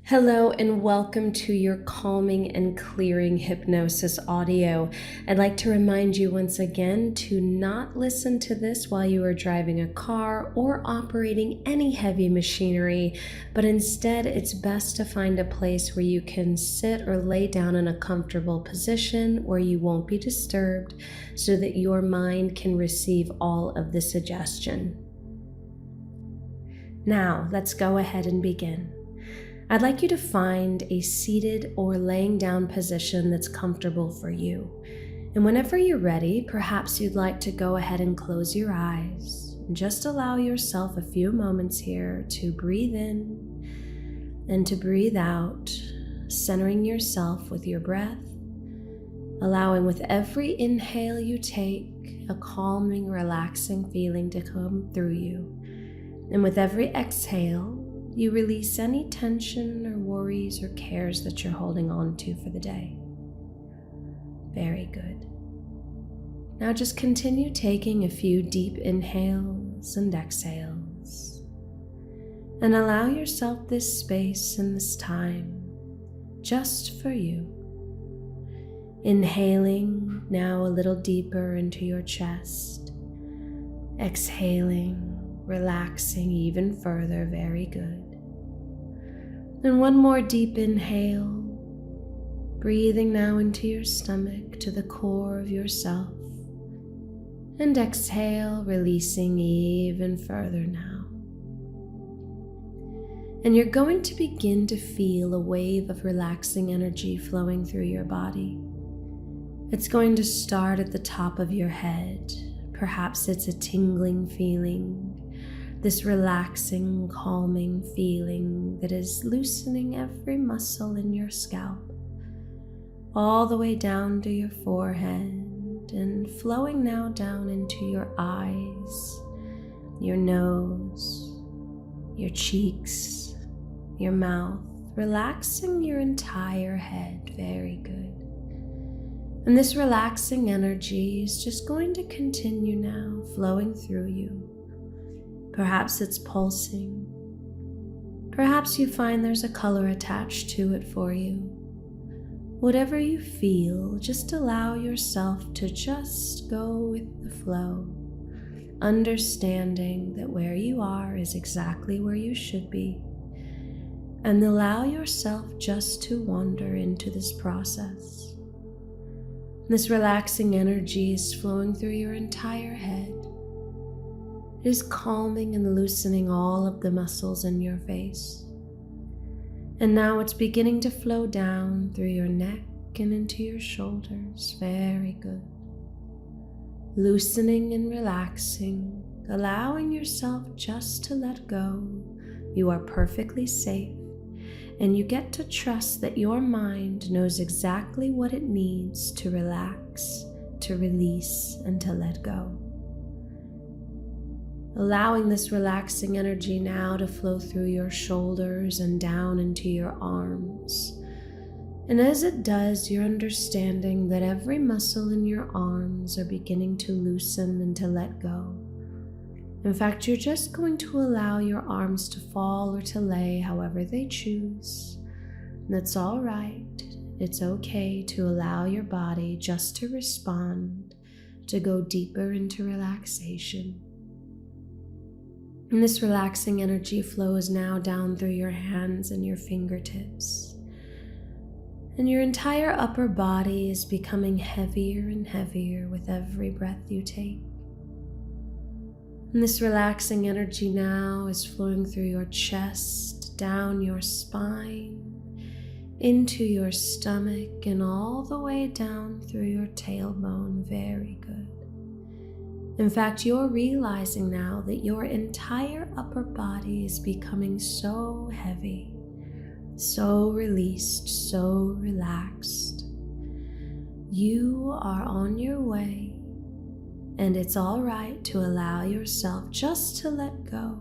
Hello and welcome to your calming and clearing hypnosis audio. I'd like to remind you once again to not listen to this while you are driving a car or operating any heavy machinery, but instead it's best to find a place where you can sit or lay down in a comfortable position where you won't be disturbed so that your mind can receive all of the suggestion. Now, let's go ahead and begin. I'd like you to find a seated or laying down position that's comfortable for you. And whenever you're ready, perhaps you'd like to go ahead and close your eyes and just allow yourself a few moments here to breathe in and to breathe out, centering yourself with your breath, allowing with every inhale you take a calming, relaxing feeling to come through you. And with every exhale, you release any tension or worries or cares that you're holding on to for the day. Very good. Now just continue taking a few deep inhales and exhales. And allow yourself this space and this time just for you. Inhaling now a little deeper into your chest. Exhaling, relaxing even further. Very good. And one more deep inhale, breathing now into your stomach to the core of yourself. And exhale, releasing even further now. And you're going to begin to feel a wave of relaxing energy flowing through your body. It's going to start at the top of your head. Perhaps it's a tingling feeling. This relaxing, calming feeling that is loosening every muscle in your scalp, all the way down to your forehead and flowing now down into your eyes, your nose, your cheeks, your mouth, relaxing your entire head. Very good. And this relaxing energy is just going to continue now flowing through you. Perhaps it's pulsing. Perhaps you find there's a color attached to it for you. Whatever you feel, just allow yourself to just go with the flow, understanding that where you are is exactly where you should be, and allow yourself just to wander into this process. This relaxing energy is flowing through your entire head. It is calming and loosening all of the muscles in your face. And now it's beginning to flow down through your neck and into your shoulders. Very good. Loosening and relaxing, allowing yourself just to let go. You are perfectly safe, and you get to trust that your mind knows exactly what it needs to relax, to release, and to let go. Allowing this relaxing energy now to flow through your shoulders and down into your arms. And as it does, you're understanding that every muscle in your arms are beginning to loosen and to let go. In fact, you're just going to allow your arms to fall or to lay however they choose. That's all right. It's okay to allow your body just to respond, to go deeper into relaxation. And this relaxing energy flows now down through your hands and your fingertips. And your entire upper body is becoming heavier and heavier with every breath you take. And this relaxing energy now is flowing through your chest, down your spine, into your stomach, and all the way down through your tailbone. Very good. In fact, you're realizing now that your entire upper body is becoming so heavy, so released, so relaxed. You are on your way, and it's all right to allow yourself just to let go,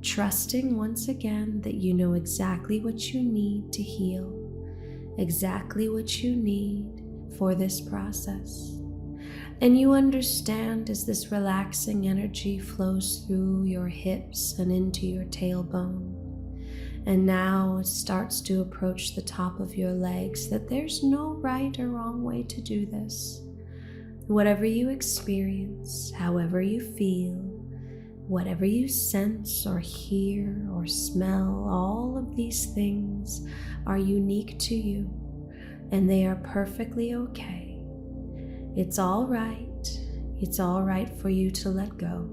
trusting once again that you know exactly what you need to heal, exactly what you need for this process. And you understand as this relaxing energy flows through your hips and into your tailbone, And now it starts to approach the top of your legs, that there's no right or wrong way to do this. Whatever you experience, however you feel, whatever you sense or hear or smell, all of these things are unique to you, and they are perfectly okay. It's all right. It's all right for you to let go.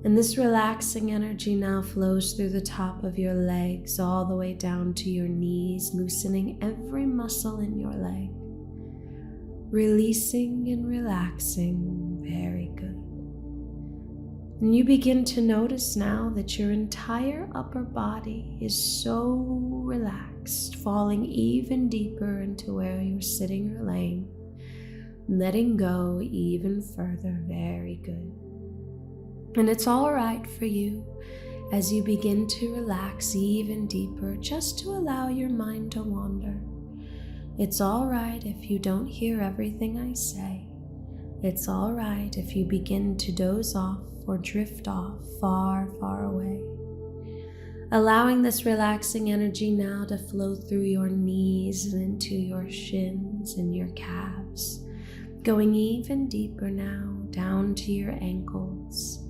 And this relaxing energy now flows through the top of your legs all the way down to your knees, loosening every muscle in your leg. Releasing and relaxing. Very good. And you begin to notice now that your entire upper body is so relaxed, falling even deeper into where you're sitting or laying, letting go even further. Very good. And it's all right for you as you begin to relax even deeper, just to allow your mind to wander. It's all right if you don't hear everything I say. It's all right if you begin to doze off or drift off far, far away. Allowing this relaxing energy now to flow through your knees and into your shins and your calves, going even deeper now, down to your ankles,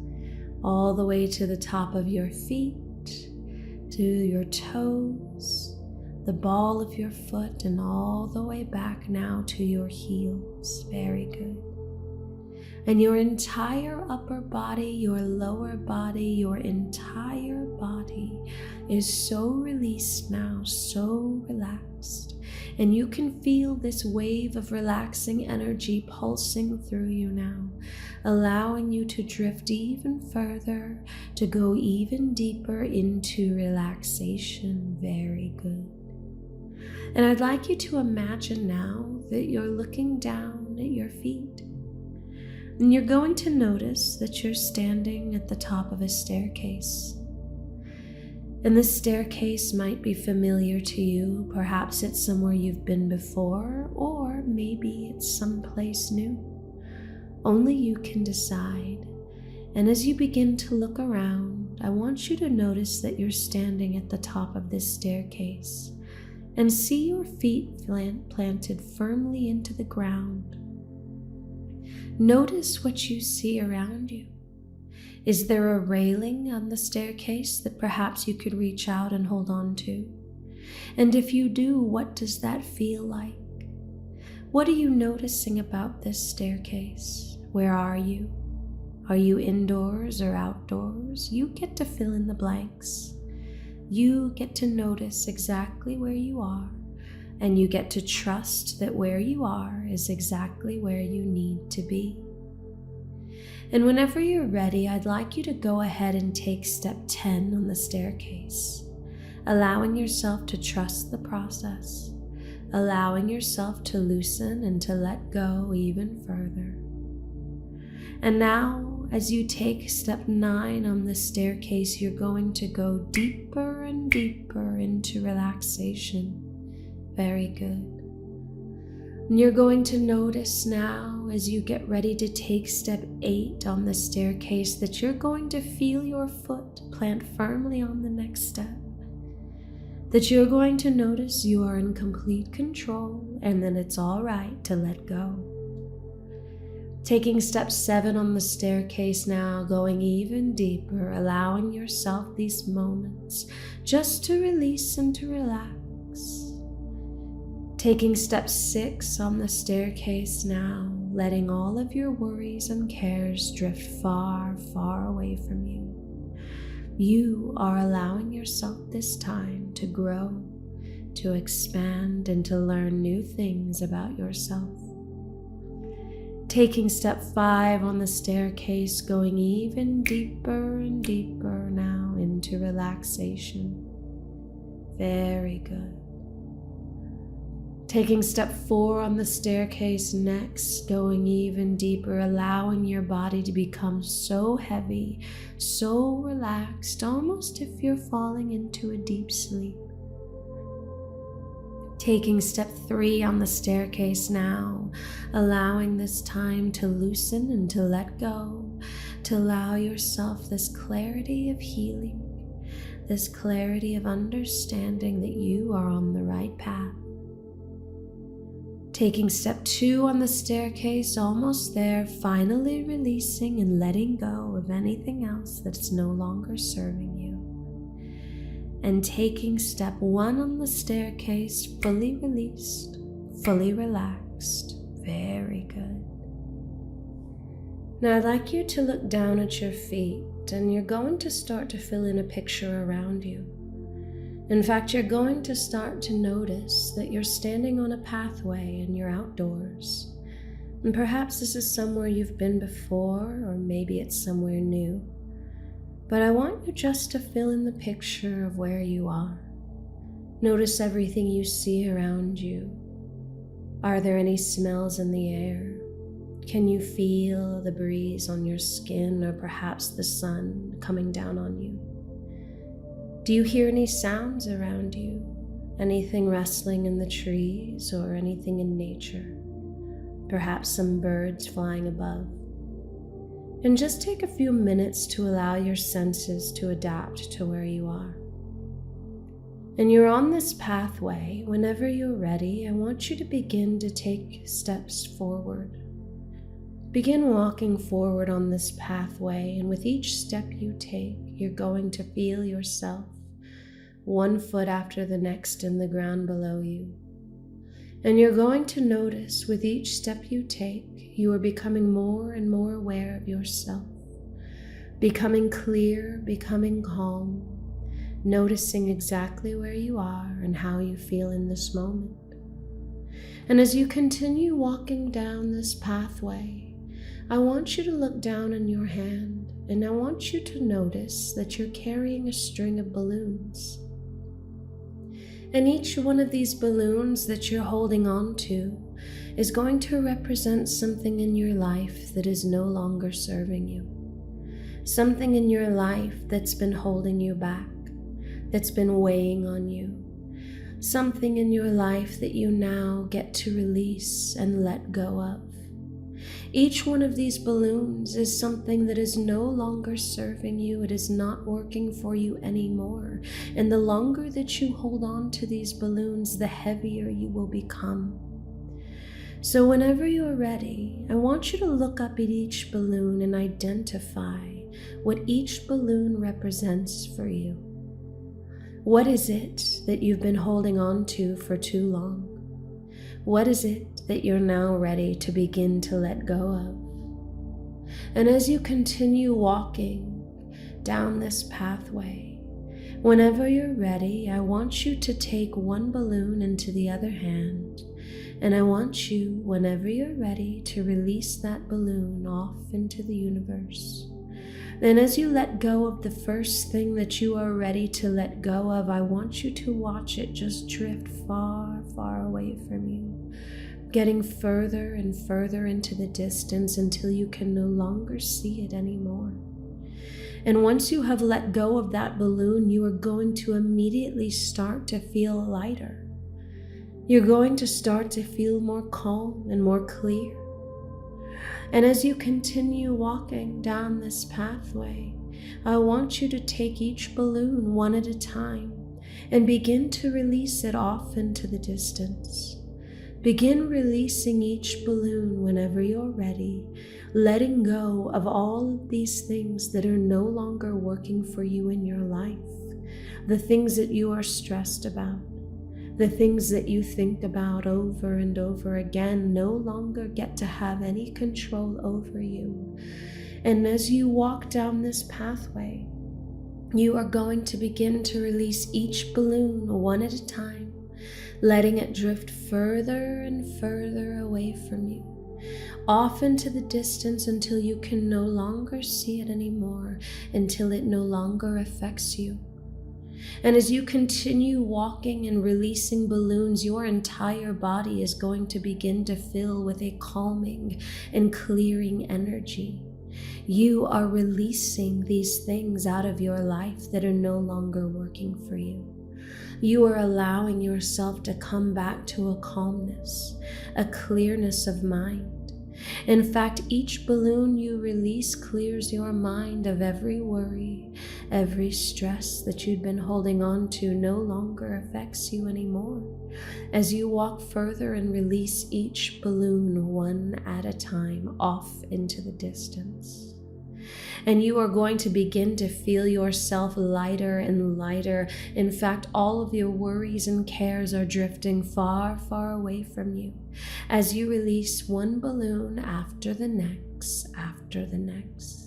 all the way to the top of your feet, to your toes, the ball of your foot, and all the way back now to your heels. Very good. And your entire upper body, your lower body, your entire body is so released now, so relaxed. And you can feel this wave of relaxing energy pulsing through you now, allowing you to drift even further, to go even deeper into relaxation. Very good. And I'd like you to imagine now that you're looking down at your feet. And you're going to notice that you're standing at the top of a staircase. And this staircase might be familiar to you. Perhaps it's somewhere you've been before, or maybe it's someplace new. Only you can decide. And as you begin to look around, I want you to notice that you're standing at the top of this staircase and see your feet planted firmly into the ground. Notice what you see around you. Is there a railing on the staircase that perhaps you could reach out and hold on to? And if you do, what does that feel like? What are you noticing about this staircase? Where are you? Are you indoors or outdoors? You get to fill in the blanks. You get to notice exactly where you are, and you get to trust that where you are is exactly where you need to be. And whenever you're ready, I'd like you to go ahead and take step 10 on the staircase, allowing yourself to trust the process, allowing yourself to loosen and to let go even further. And now, as you take step 9 on the staircase, you're going to go deeper and deeper into relaxation. Very good. And you're going to notice now, as you get ready to take step 8 on the staircase, that you're going to feel your foot plant firmly on the next step. That you're going to notice you are in complete control, and then it's all right to let go. Taking step 7 on the staircase now, going even deeper, allowing yourself these moments just to release and to relax. Taking step 6 on the staircase now, letting all of your worries and cares drift far, far away from you. You are allowing yourself this time to grow, to expand, and to learn new things about yourself. Taking step 5 on the staircase, going even deeper and deeper now into relaxation. Very good. Taking step 4 on the staircase next, going even deeper, allowing your body to become so heavy, so relaxed, almost if you're falling into a deep sleep. Taking step 3 on the staircase now, allowing this time to loosen and to let go, to allow yourself this clarity of healing, this clarity of understanding that you are on the right path. Taking step 2 on the staircase, almost there, finally releasing and letting go of anything else that's no longer serving you. And taking step 1 on the staircase, fully released, fully relaxed. Very good. Now I'd like you to look down at your feet, and you're going to start to fill in a picture around you. In fact, you're going to start to notice that you're standing on a pathway and you're outdoors. And perhaps this is somewhere you've been before, or maybe it's somewhere new. But I want you just to fill in the picture of where you are. Notice everything you see around you. Are there any smells in the air? Can you feel the breeze on your skin, or perhaps the sun coming down on you? Do you hear any sounds around you? Anything rustling in the trees or anything in nature? Perhaps some birds flying above? And just take a few minutes to allow your senses to adapt to where you are. And you're on this pathway. Whenever you're ready, I want you to begin to take steps forward. Begin walking forward on this pathway, and with each step you take, you're going to feel yourself one foot after the next in the ground below you. And you're going to notice with each step you take, you are becoming more and more aware of yourself, becoming clear, becoming calm, noticing exactly where you are and how you feel in this moment. And as you continue walking down this pathway, I want you to look down in your hand, and I want you to notice that you're carrying a string of balloons. And each one of these balloons that you're holding on to is going to represent something in your life that is no longer serving you. Something in your life that's been holding you back, that's been weighing on you. Something in your life that you now get to release and let go of. Each one of these balloons is something that is no longer serving you. It is not working for you anymore. And the longer that you hold on to these balloons, the heavier you will become. So whenever you're ready, I want you to look up at each balloon and identify what each balloon represents for you. What is it that you've been holding on to for too long? What is it that you're now ready to begin to let go of? And as you continue walking down this pathway, whenever you're ready, I want you to take one balloon into the other hand, and I want you, whenever you're ready, to release that balloon off into the universe. Then as you let go of the first thing that you are ready to let go of, I want you to watch it just drift far, far away from you, getting further and further into the distance until you can no longer see it anymore. And once you have let go of that balloon, you are going to immediately start to feel lighter. You're going to start to feel more calm and more clear. And as you continue walking down this pathway, I want you to take each balloon one at a time and begin to release it off into the distance. Begin releasing each balloon whenever you're ready, letting go of all of these things that are no longer working for you in your life, the things that you are stressed about. The things that you think about over and over again no longer get to have any control over you. And as you walk down this pathway, you are going to begin to release each balloon one at a time, letting it drift further and further away from you, off into the distance until you can no longer see it anymore, until it no longer affects you. And as you continue walking and releasing balloons, your entire body is going to begin to fill with a calming and clearing energy. You are releasing these things out of your life that are no longer working for you. You are allowing yourself to come back to a calmness, a clearness of mind. In fact, each balloon you release clears your mind of every worry, every stress that you'd been holding on to no longer affects you anymore. As you walk further and release each balloon one at a time off into the distance. And you are going to begin to feel yourself lighter and lighter. In fact, all of your worries and cares are drifting far, far away from you as you release one balloon after the next, after the next.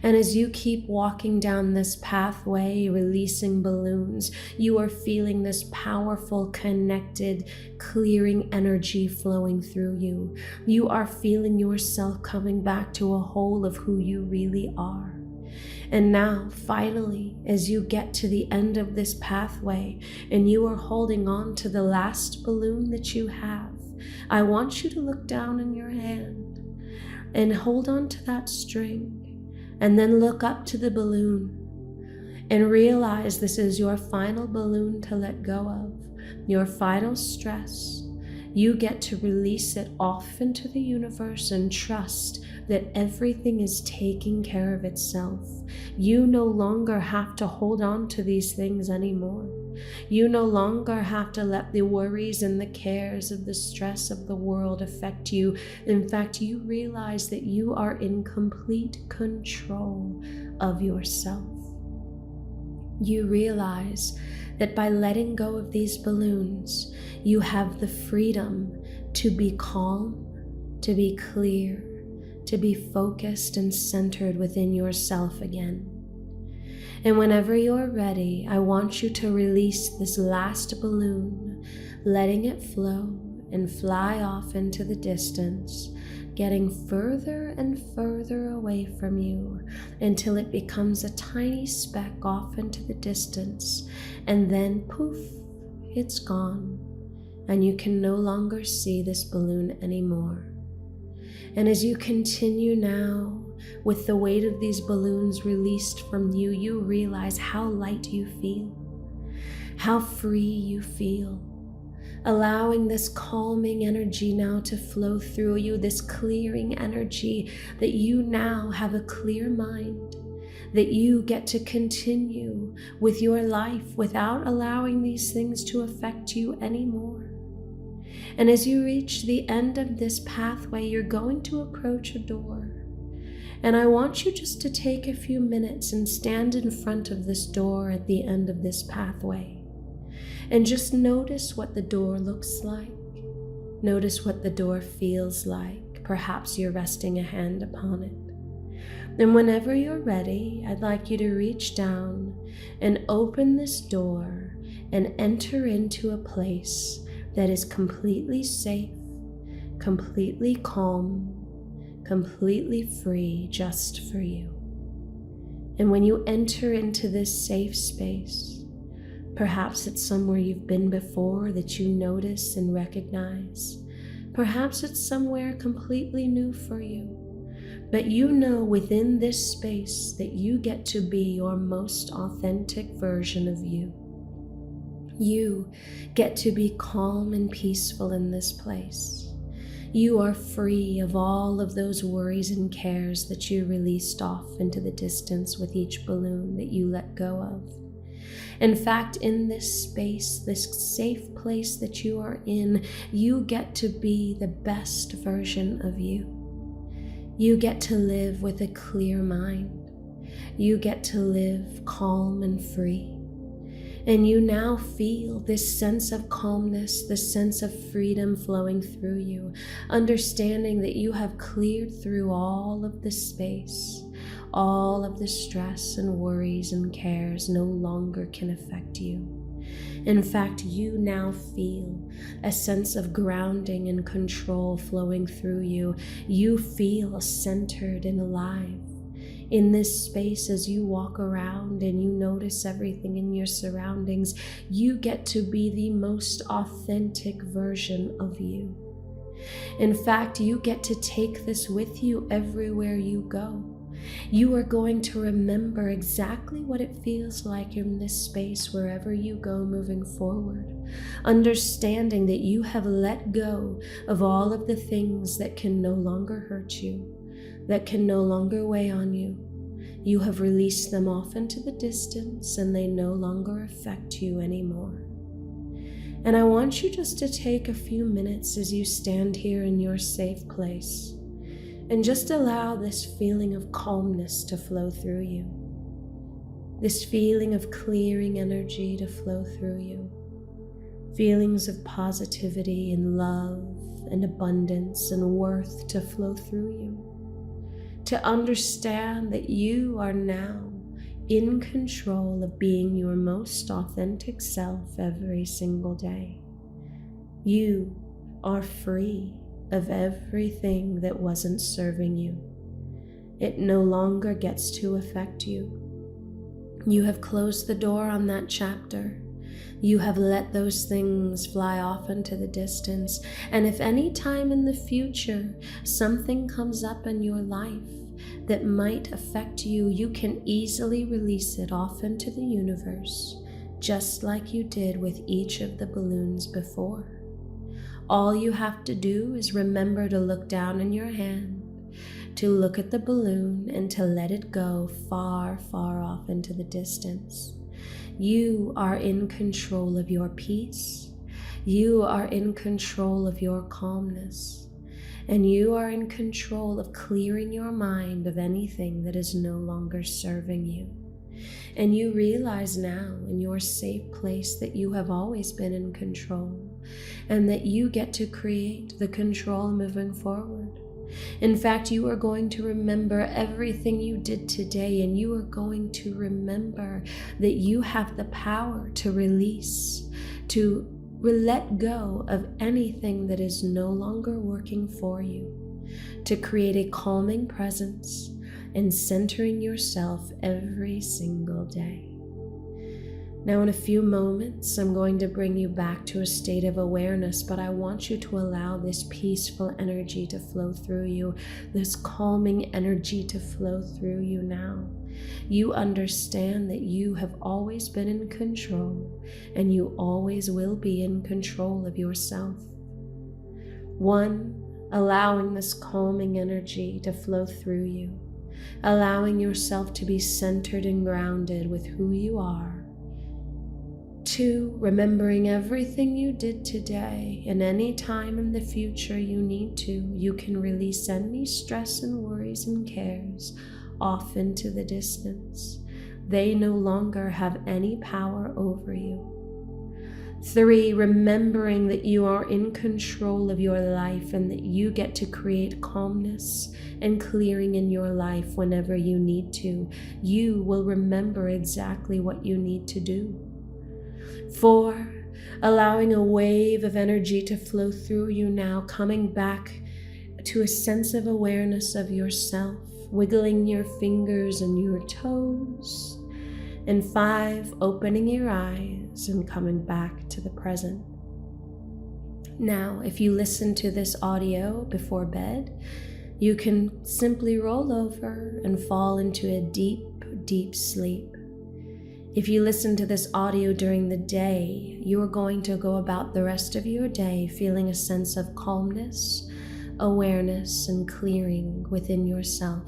And as you keep walking down this pathway, releasing balloons, you are feeling this powerful, connected, clearing energy flowing through you. You are feeling yourself coming back to a whole of who you really are. And now, finally, as you get to the end of this pathway and you are holding on to the last balloon that you have, I want you to look down in your hand and hold on to that string. And then look up to the balloon and realize this is your final balloon to let go of, your final stress. You get to release it off into the universe and trust that everything is taking care of itself. You no longer have to hold on to these things anymore. You no longer have to let the worries and the cares of the stress of the world affect you. In fact, you realize that you are in complete control of yourself. You realize that by letting go of these balloons, you have the freedom to be calm, to be clear, to be focused and centered within yourself again. And whenever you're ready, I want you to release this last balloon, letting it flow and fly off into the distance, getting further and further away from you until it becomes a tiny speck off into the distance. And then poof, it's gone. And you can no longer see this balloon anymore. And as you continue now, with the weight of these balloons released from you, you realize how light you feel, how free you feel, allowing this calming energy now to flow through you, this clearing energy, that you now have a clear mind, that you get to continue with your life without allowing these things to affect you anymore. And as you reach the end of this pathway, you're going to approach a door. And I want you just to take a few minutes and stand in front of this door at the end of this pathway. And just notice what the door looks like. Notice what the door feels like. Perhaps you're resting a hand upon it. And whenever you're ready, I'd like you to reach down and open this door and enter into a place that is completely safe, completely calm, completely free just for you. And when you enter into this safe space, perhaps it's somewhere you've been before that you notice and recognize. Perhaps it's somewhere completely new for you. But you know within this space that you get to be your most authentic version of you. You get to be calm and peaceful in this place. You are free of all of those worries and cares that you released off into the distance with each balloon that you let go of. In fact, in this space, this safe place that you are in, you get to be the best version of you. You get to live with a clear mind. You get to live calm and free. And you now feel this sense of calmness, this sense of freedom flowing through you, understanding that you have cleared through all of the space, all of the stress and worries and cares no longer can affect you. In fact, you now feel a sense of grounding and control flowing through you. You feel centered and alive. In this space, as you walk around and you notice everything in your surroundings, you get to be the most authentic version of you. In fact, you get to take this with you everywhere you go. You are going to remember exactly what it feels like in this space wherever you go moving forward, understanding that you have let go of all of the things that can no longer hurt you, that can no longer weigh on you. You have released them off into the distance and they no longer affect you anymore. And I want you just to take a few minutes as you stand here in your safe place and just allow this feeling of calmness to flow through you, this feeling of clearing energy to flow through you, feelings of positivity and love and abundance and worth to flow through you, to understand that you are now in control of being your most authentic self every single day. You are free of everything that wasn't serving you. It no longer gets to affect you. You have closed the door on that chapter. You have let those things fly off into the distance. And if any time in the future something comes up in your life that might affect you, you can easily release it off into the universe, just like you did with each of the balloons before. All you have to do is remember to look down in your hand, to look at the balloon and to let it go far, far off into the distance. You are in control of your peace. You are in control of your calmness. And you are in control of clearing your mind of anything that is no longer serving you. And you realize now in your safe place that you have always been in control and that you get to create the control moving forward. In fact, you are going to remember everything you did today, and you are going to remember that you have the power to release, to let go of anything that is no longer working for you, to create a calming presence and centering yourself every single day. Now, in a few moments, I'm going to bring you back to a state of awareness, but I want you to allow this peaceful energy to flow through you, this calming energy to flow through you now. You understand that you have always been in control, and you always will be in control of yourself. 1, allowing this calming energy to flow through you, allowing yourself to be centered and grounded with who you are. 2, remembering everything you did today, and any time in the future you need to, you can release any stress and worries and cares off into the distance. They no longer have any power over you. 3, remembering that you are in control of your life and that you get to create calmness and clearing in your life whenever you need to. You will remember exactly what you need to do. 4, allowing a wave of energy to flow through you now, coming back to a sense of awareness of yourself, wiggling your fingers and your toes. And 5, opening your eyes and coming back to the present. Now, if you listen to this audio before bed, you can simply roll over and fall into a deep, deep sleep. If you listen to this audio during the day, you are going to go about the rest of your day feeling a sense of calmness, awareness, and clearing within yourself,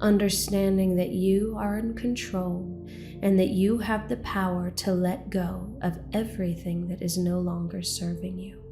understanding that you are in control and that you have the power to let go of everything that is no longer serving you.